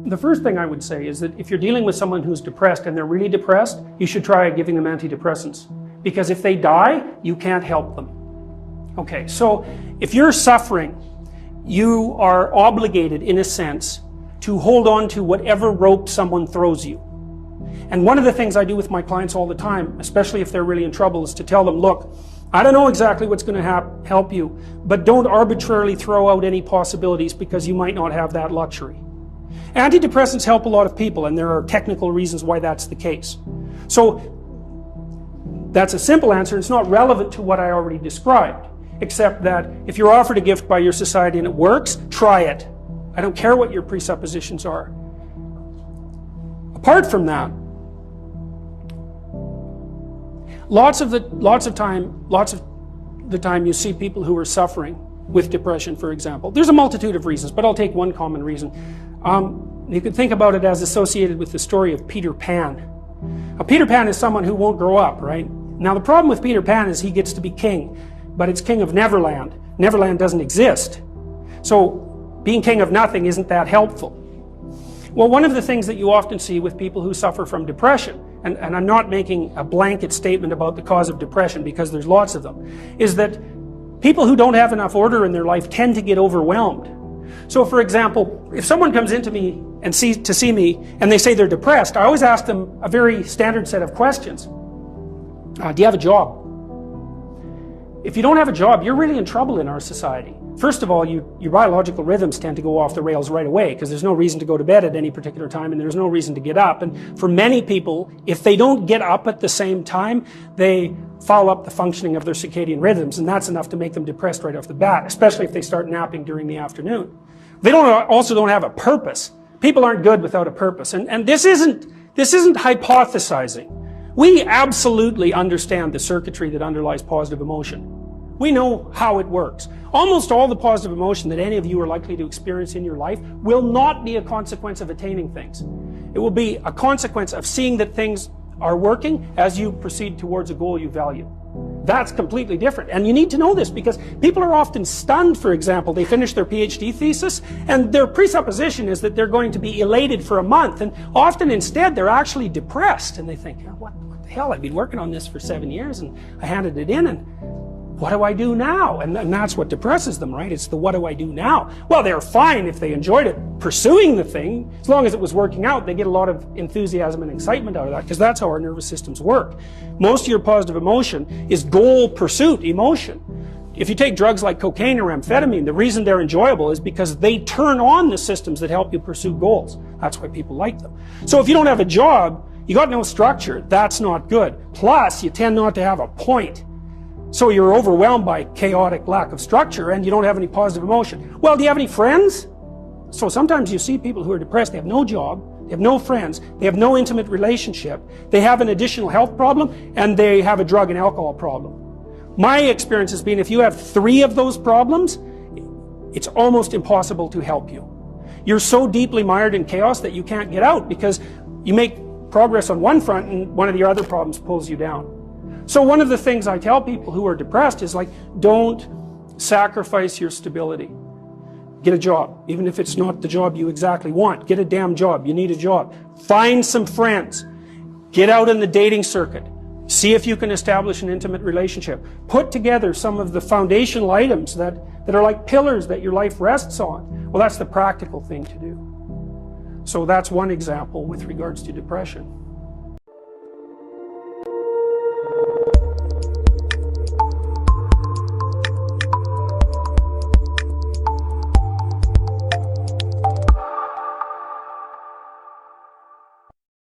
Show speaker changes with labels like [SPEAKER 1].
[SPEAKER 1] The first thing I would say is that if you're dealing with someone who's depressed and they're really depressed, you should try giving them antidepressants. Because if they die, you can't help them. Okay, so if you're suffering, you are obligated, in a sense, to hold on to whatever rope someone throws you. And one of the things I do with my clients all the time, especially if they're really in trouble, is to tell them, look, I don't know exactly what's going to help you, but don't arbitrarily throw out any possibilities because you might not have that luxury. Antidepressants help a lot of people, and there are technical reasons why that's the case. So that's a simple answer. It's not relevant to what I already described, except that if you're offered a gift by your society and it works, try it. I don't care what your presuppositions are. Apart from that, lots of the time you see people who are suffering with depression, for example. There's a multitude of reasons, but I'll take one common reason. You could think about it as associated with the story of Peter Pan. Now, Peter Pan is someone who won't grow up, right? Now, the problem with Peter Pan is he gets to be king, but it's king of Neverland. Neverland doesn't exist. So being king of nothing isn't that helpful. Well, one of the things that you often see with people who suffer from depression, and I'm not making a blanket statement about the cause of depression because there's lots of them, is that people who don't have enough order in their life tend to get overwhelmed. So for example, if someone comes into me and to see me and they say they're depressed, I always ask them a very standard set of questions. Do you have a job? If you don't have a job, you're really in trouble in our society. First of all, your biological rhythms tend to go off the rails right away because there's no reason to go to bed at any particular time and there's no reason to get up. And for many people, if they don't get up at the same time, they foul up the functioning of their circadian rhythms, and that's enough to make them depressed right off the bat, especially if they start napping during the afternoon. They also don't have a purpose. People aren't good without a purpose. And this isn't hypothesizing. We absolutely understand the circuitry that underlies positive emotion. We know how it works. Almost all the positive emotion that any of you are likely to experience in your life will not be a consequence of attaining things. It will be a consequence of seeing that things are working as you proceed towards a goal you value. That's completely different. And you need to know this because people are often stunned, for example. They finish their PhD thesis and their presupposition is that they're going to be elated for a month. And often instead they're actually depressed. And they think, what the hell, I've been working on this for 7 years and I handed it in and what do I do now? And that's what depresses them, right? It's the what do I do now? Well, they're fine if they enjoyed it pursuing the thing. As long as it was working out, they get a lot of enthusiasm and excitement out of that because that's how our nervous systems work. Most of your positive emotion is goal pursuit emotion. If you take drugs like cocaine or amphetamine, the reason they're enjoyable is because they turn on the systems that help you pursue goals. That's why people like them. So if you don't have a job, you got no structure, that's not good. Plus, you tend not to have a point. So you're overwhelmed by chaotic lack of structure and you don't have any positive emotion. Well, do you have any friends? So sometimes you see people who are depressed, they have no job, they have no friends, they have no intimate relationship, they have an additional health problem, and they have a drug and alcohol problem. My experience has been if you have 3 of those problems, it's almost impossible to help you. You're so deeply mired in chaos that you can't get out because you make progress on one front and one of the other problems pulls you down. So one of the things I tell people who are depressed is like, don't sacrifice your stability. Get a job, even if it's not the job you exactly want. Get a damn job. You need a job. Find some friends. Get out in the dating circuit. See if you can establish an intimate relationship. Put together some of the foundational items that are like pillars that your life rests on. Well, that's the practical thing to do. So that's one example with regards to depression.